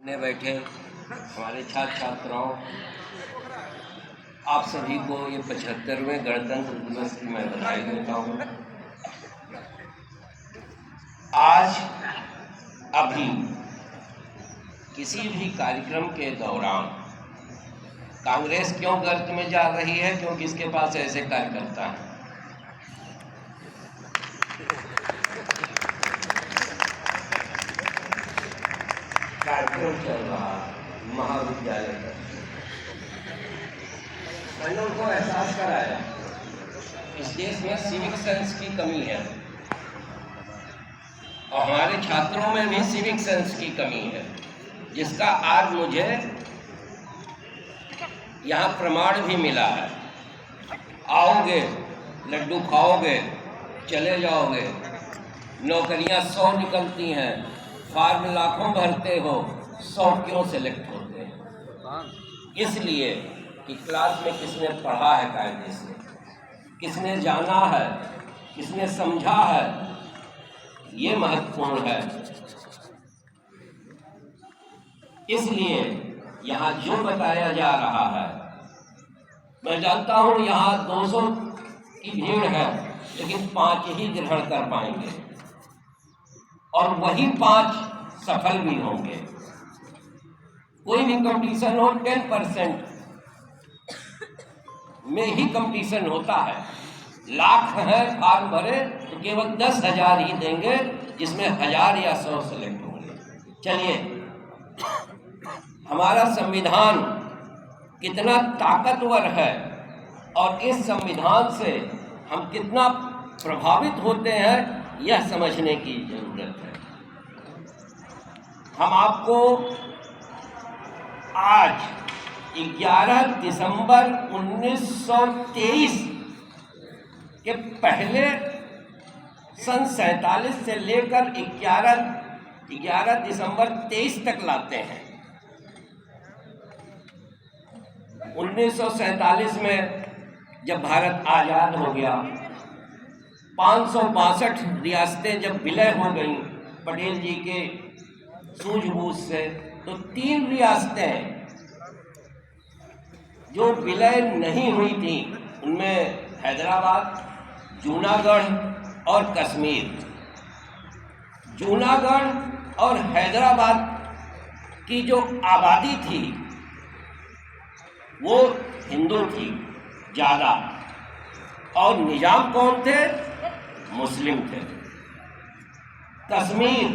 ने बैठे हमारे छात्र छात्राओं, आप सभी को ये 75वें गणतंत्र दिवस की मैं बधाई देता हूँ। आज अभी किसी भी कार्यक्रम के दौरान कांग्रेस क्यों गर्त में जा रही है? क्योंकि इसके पास ऐसे कार्यकर्ता हैं। कार्यक्रम चल रहा महाविद्यालय का, मैंने उनको एहसास कराया इस देश में सिविक सेंस की कमी है और हमारे छात्रों में भी सिविक सेंस की कमी है, जिसका आज मुझे यहाँ प्रमाण भी मिला है। आओगे, लड्डू खाओगे, चले जाओगे, नौकरियाँ 100 निकलती हैं, फॉर्म लाखों भरते हो, 100 क्यों सेलेक्ट होते हैं? इसलिए कि क्लास में किसने पढ़ा है कायदे से, किसने जाना है, किसने समझा है, ये महत्वपूर्ण है। इसलिए यहाँ जो बताया जा रहा है, मैं जानता हूँ यहाँ 200 की भीड़ है, लेकिन 5 ही ग्रहण कर पाएंगे और वही 5 सफल भी होंगे। कोई भी कंपटीशन हो, 10% में ही कंपटीशन होता है। लाख है फॉर्म भरे तो केवल 10,000 ही देंगे, जिसमें 1000 या 100 सेलेक्ट होंगे। चलिए, हमारा संविधान कितना ताकतवर है और इस संविधान से हम कितना प्रभावित होते हैं, यह समझने की जरूरत है। हम आपको आज 11 दिसंबर 1923 के पहले सन 47 से लेकर 11 दिसंबर 23 तक लाते हैं। 1947 में जब भारत आज़ाद हो गया, 562 रियासतें जब विलय हो गईं पटेल जी के सूझबूझ से, तो 3 रियासतें जो विलय नहीं हुई थी, उनमें हैदराबाद, जूनागढ़ और कश्मीर। जूनागढ़ और हैदराबाद की जो आबादी थी वो हिंदू थी ज़्यादा, और निजाम कौन थे? मुस्लिम थे। कश्मीर,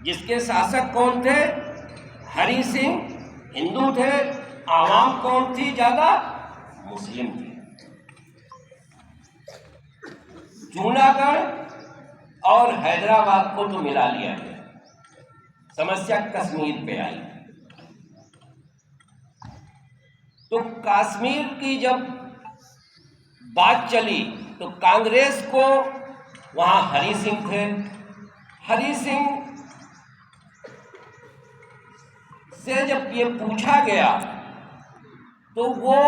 जिसके शासक कौन थे? हरि सिंह, हिंदू थे। आवाम कौन थी ज़्यादा? मुस्लिम थी। जूनागढ़ और हैदराबाद को तो मिला लिया गया, समस्या कश्मीर पे आई। तो कश्मीर की जब बात चली तो कांग्रेस को, वहाँ हरि सिंह थे, हरि सिंह से जब ये पूछा गया तो वो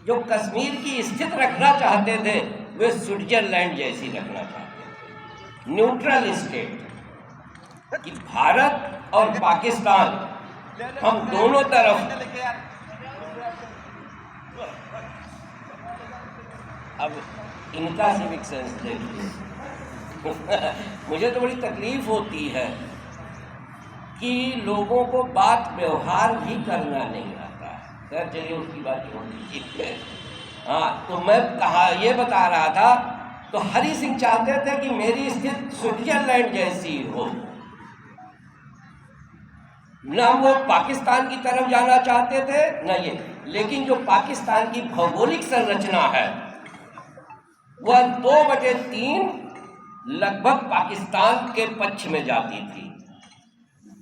जो कश्मीर की स्थिति रखना चाहते थे, वे स्विट्जरलैंड जैसी रखना चाहते थे, न्यूट्रल स्टेट, कि भारत और पाकिस्तान हम दोनों तरफ। अब इनका सिविक सेंस देखिए। मुझे तो बड़ी तकलीफ होती है कि लोगों को बात व्यवहार भी करना नहीं आता है। खैर चलिए, उसकी बात होती है। हाँ, तो मैं ये बता रहा था, तो हरि सिंह चाहते थे कि मेरी स्थिति स्विट्जरलैंड जैसी हो, ना वो पाकिस्तान की तरफ जाना चाहते थे न ये। लेकिन जो पाकिस्तान की भौगोलिक संरचना है वह 2/3 लगभग पाकिस्तान के पक्ष में जाती थी।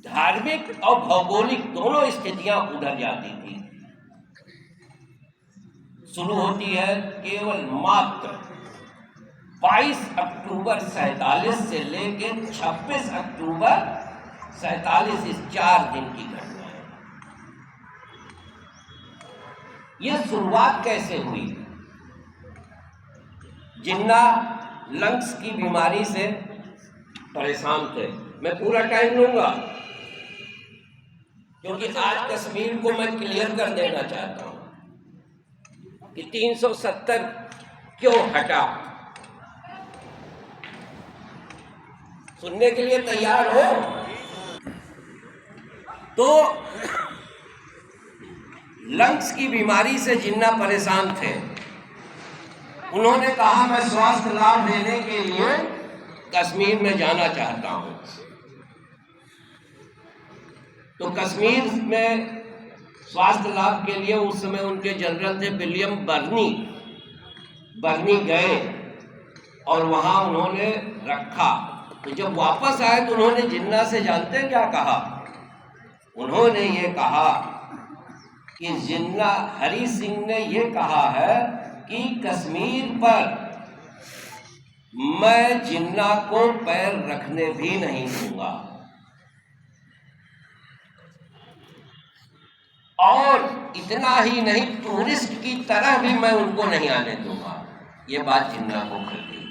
धार्मिक और भौगोलिक दोनों स्थितियां उधर जाती थी। शुरू होती है केवल मात्र 22 अक्टूबर 47 से लेकर 26 अक्टूबर 47, इस 4 दिन की घटना है। यह शुरुआत कैसे हुई? जिन्ना लंग्स की बीमारी से परेशान थे। मैं पूरा टाइम लूंगा, क्योंकि आज कश्मीर को मैं क्लियर कर देना चाहता हूं कि 370 क्यों हटा। सुनने के लिए तैयार हो? तो लंग्स की बीमारी से जिन्ना परेशान थे, उन्होंने कहा मैं स्वास्थ्य लाभ लेने के लिए कश्मीर में जाना चाहता हूं। तो कश्मीर में स्वास्थ्य लाभ के लिए उस समय उनके जनरल थे विलियम बर्नी गए और वहां उन्होंने रखा। तो जब वापस आए तो उन्होंने जिन्ना से जानते क्या कहा? उन्होंने ये कहा कि जिन्ना हरि सिंह ने ये कहा है कि कश्मीर पर मैं जिन्ना को पैर रखने भी नहीं दूंगा और इतना ही नहीं, टूरिस्ट की तरह भी मैं उनको नहीं आने दूंगा। ये बात जिन्ना को कर दी।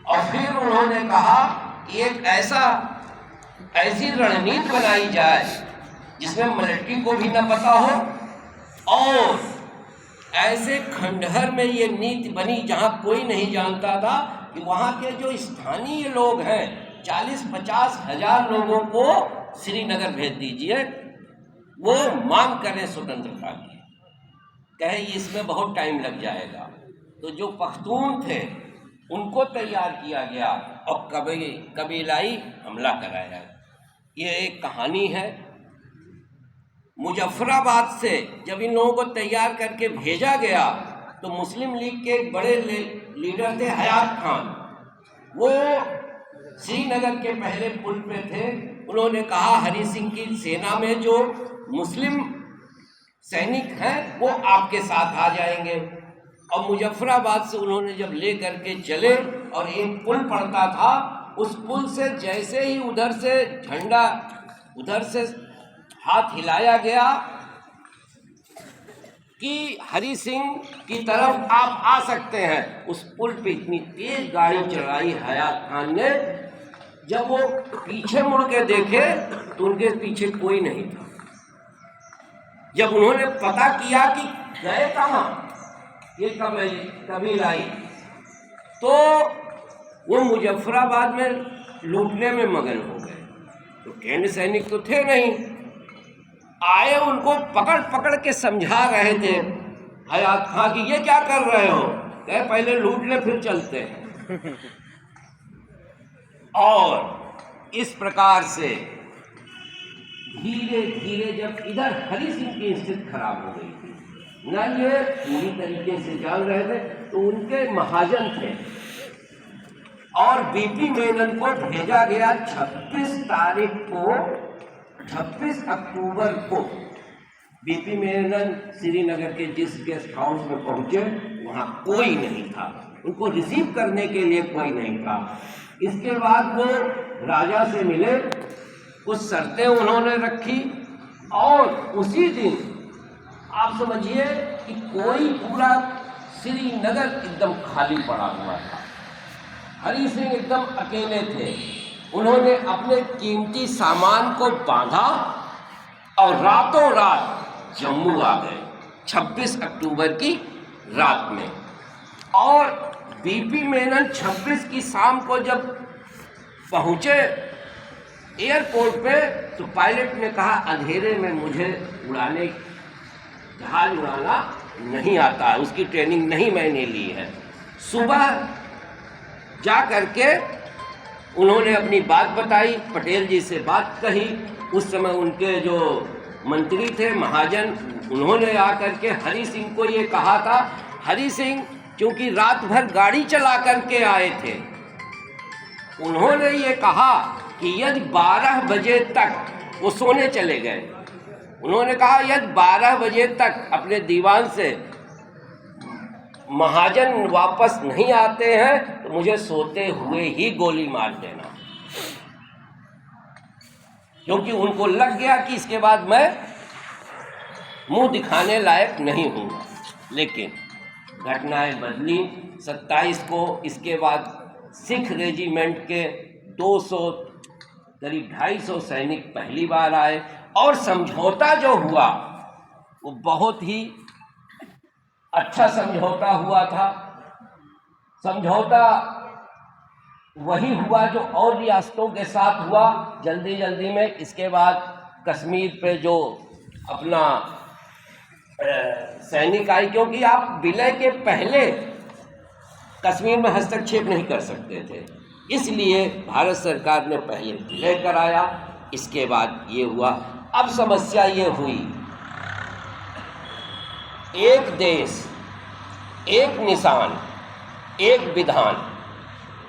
और फिर उन्होंने कहा कि एक ऐसी रणनीति बनाई जाए जिसमें मिलिट्री को भी न पता हो और ऐसे खंडहर में ये नीति बनी जहां कोई नहीं जानता था कि वहां के जो स्थानीय लोग हैं 40-50 हजार लोगों को श्रीनगर भेज दीजिए, वो मांग करें स्वतंत्रता की। कहे इसमें बहुत टाइम लग जाएगा। तो जो पख्तून थे उनको तैयार किया गया और कबीलाई हमला कराया। ये एक कहानी है। मुजफ्फराबाद से जब इन लोगों को तैयार करके भेजा गया तो मुस्लिम लीग के एक बड़े लीडर थे हयात खान, वो श्रीनगर के पहले पुल पे थे। उन्होंने कहा हरि सिंह की सेना में जो मुस्लिम सैनिक हैं वो आपके साथ आ जाएंगे। और मुजफ्फराबाद से उन्होंने जब ले करके चले और एक पुल पड़ता था, उस पुल से जैसे ही उधर से झंडा, उधर से हाथ हिलाया गया कि हरि सिंह की तरफ आप आ सकते हैं, उस पुल पे इतनी तेज गाड़ी चलाई हयात खान ने, जब वो पीछे मुड़ के देखे तो उनके पीछे कोई नहीं था। जब उन्होंने पता किया कि गए कहाँ ये कबीलाई, तो वो मुजफ्फराबाद में लूटने में मगन हो गए। तो केंद्र सैनिक तो थे नहीं, आए उनको पकड़ पकड़ के समझा रहे थे हयात खान कि ये क्या कर रहे हो? कहे पहले लूट ले फिर चलते हैं। और इस प्रकार से धीरे धीरे जब इधर हरि सिंह की स्थिति खराब हो गई थी, न ये पूरी तरीके से जान रहे थे, तो उनके महाजन थे और बीपी मेनन को भेजा गया 26 अक्टूबर को। बीपी मेनन श्रीनगर के जिस गेस्ट हाउस में पहुंचे वहां कोई नहीं था, उनको रिसीव करने के लिए कोई नहीं था। इसके बाद वो राजा से मिले, कुछ शर्तें उन्होंने रखी और उसी दिन आप समझिए कि कोई पूरा श्रीनगर एकदम खाली पड़ा हुआ था। हरि सिंह एकदम अकेले थे। उन्होंने अपने कीमती सामान को बांधा और रातों रात जम्मू आ गए 26 अक्टूबर की रात में। और बीपी मेनन 26 की शाम को जब पहुंचे एयरपोर्ट पे तो पायलट ने कहा अंधेरे में मुझे जहाज उड़ाना नहीं आता, उसकी ट्रेनिंग नहीं मैंने ली है। सुबह जा करके उन्होंने अपनी बात बताई, पटेल जी से बात कही। उस समय उनके जो मंत्री थे महाजन, उन्होंने आकर के हरि सिंह को ये कहा था। हरि सिंह क्योंकि रात भर गाड़ी चला करके आए थे, उन्होंने ये कहा कि यदि 12 बजे तक वो सोने चले गए। उन्होंने कहा यदि 12 बजे तक अपने दीवान से महाजन वापस नहीं आते हैं तो मुझे सोते हुए ही गोली मार देना, क्योंकि उनको लग गया कि इसके बाद मैं मुंह दिखाने लायक नहीं हूँगा। लेकिन घटनाएं बदली। 27 को इसके बाद सिख रेजिमेंट के करीब 250 सैनिक पहली बार आए, और समझौता जो हुआ वो बहुत ही अच्छा समझौता हुआ था। समझौता वही हुआ जो और रियासतों के साथ हुआ जल्दी जल्दी में। इसके बाद कश्मीर पे जो अपना सैनिक आई, क्योंकि आप विलय के पहले कश्मीर में हस्तक्षेप नहीं कर सकते थे, इसलिए भारत सरकार ने पहले विलय कराया, इसके बाद ये हुआ। अब समस्या ये हुई, एक देश एक निशान एक विधान,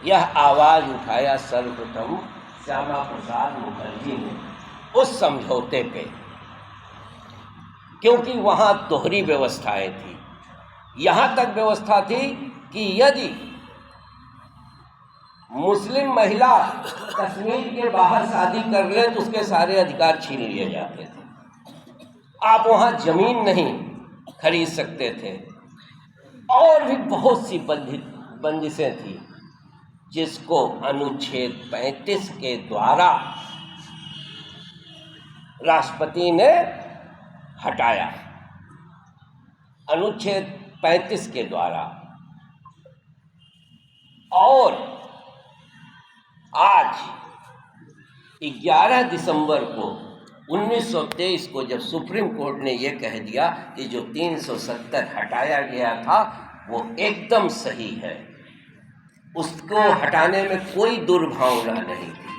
यह आवाज उठाया सर्वप्रथम श्यामा प्रसाद मुखर्जी ने उस समझौते पे, क्योंकि वहाँ दोहरी व्यवस्थाएं थी। यहाँ तक व्यवस्था थी कि यदि मुस्लिम महिला कश्मीर के बाहर शादी कर ले तो उसके सारे अधिकार छीन लिए जाते थे, आप वहाँ जमीन नहीं खरीद सकते थे, और भी बहुत सी बंदिशें थी जिसको अनुच्छेद 35 के द्वारा राष्ट्रपति ने हटाया। अनुच्छेद 35 के द्वारा। और आज 11 दिसंबर को 1923 को जब सुप्रीम कोर्ट ने ये कह दिया कि जो 370 हटाया गया था वो एकदम सही है, उसको हटाने में कोई दुर्भावना नहीं थी।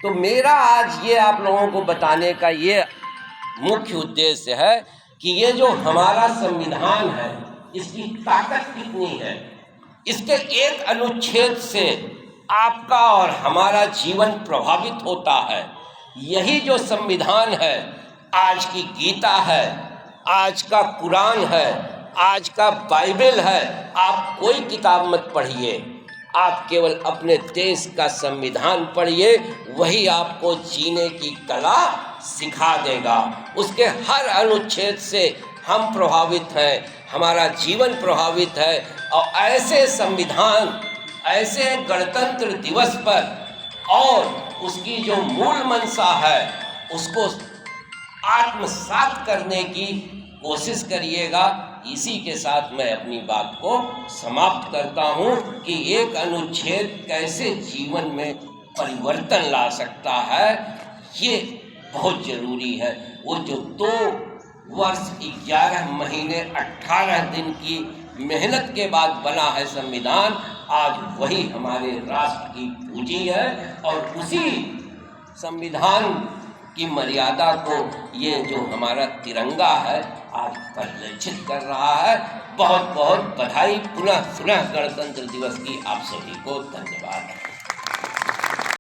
तो मेरा आज ये आप लोगों को बताने का ये मुख्य उद्देश्य है कि ये जो हमारा संविधान है इसकी ताकत कितनी है। इसके एक अनुच्छेद से आपका और हमारा जीवन प्रभावित होता है। यही जो संविधान है, आज की गीता है, आज का कुरान है, आज का बाइबल है, आप कोई किताब मत पढ़िए, आप केवल अपने देश का संविधान पढ़िए, वही आपको जीने की कला सिखा देगा। उसके हर अनुच्छेद से हम प्रभावित हैं, हमारा जीवन प्रभावित है। और ऐसे संविधान, ऐसे गणतंत्र दिवस पर और उसकी जो मूल मंशा है उसको आत्मसात करने की कोशिश करिएगा। इसी के साथ मैं अपनी बात को समाप्त करता हूँ कि एक अनुच्छेद कैसे जीवन में परिवर्तन ला सकता है, ये बहुत ज़रूरी है। वो जो 2 वर्ष 11 महीने 18 दिन की मेहनत के बाद बना है संविधान, आज वही हमारे राष्ट्र की पूंजी है। और उसी संविधान की मर्यादा को ये जो हमारा तिरंगा है आज परिलक्षित कर रहा है। बहुत बहुत बधाई, पुनः गणतंत्र दिवस की आप सभी को धन्यवाद।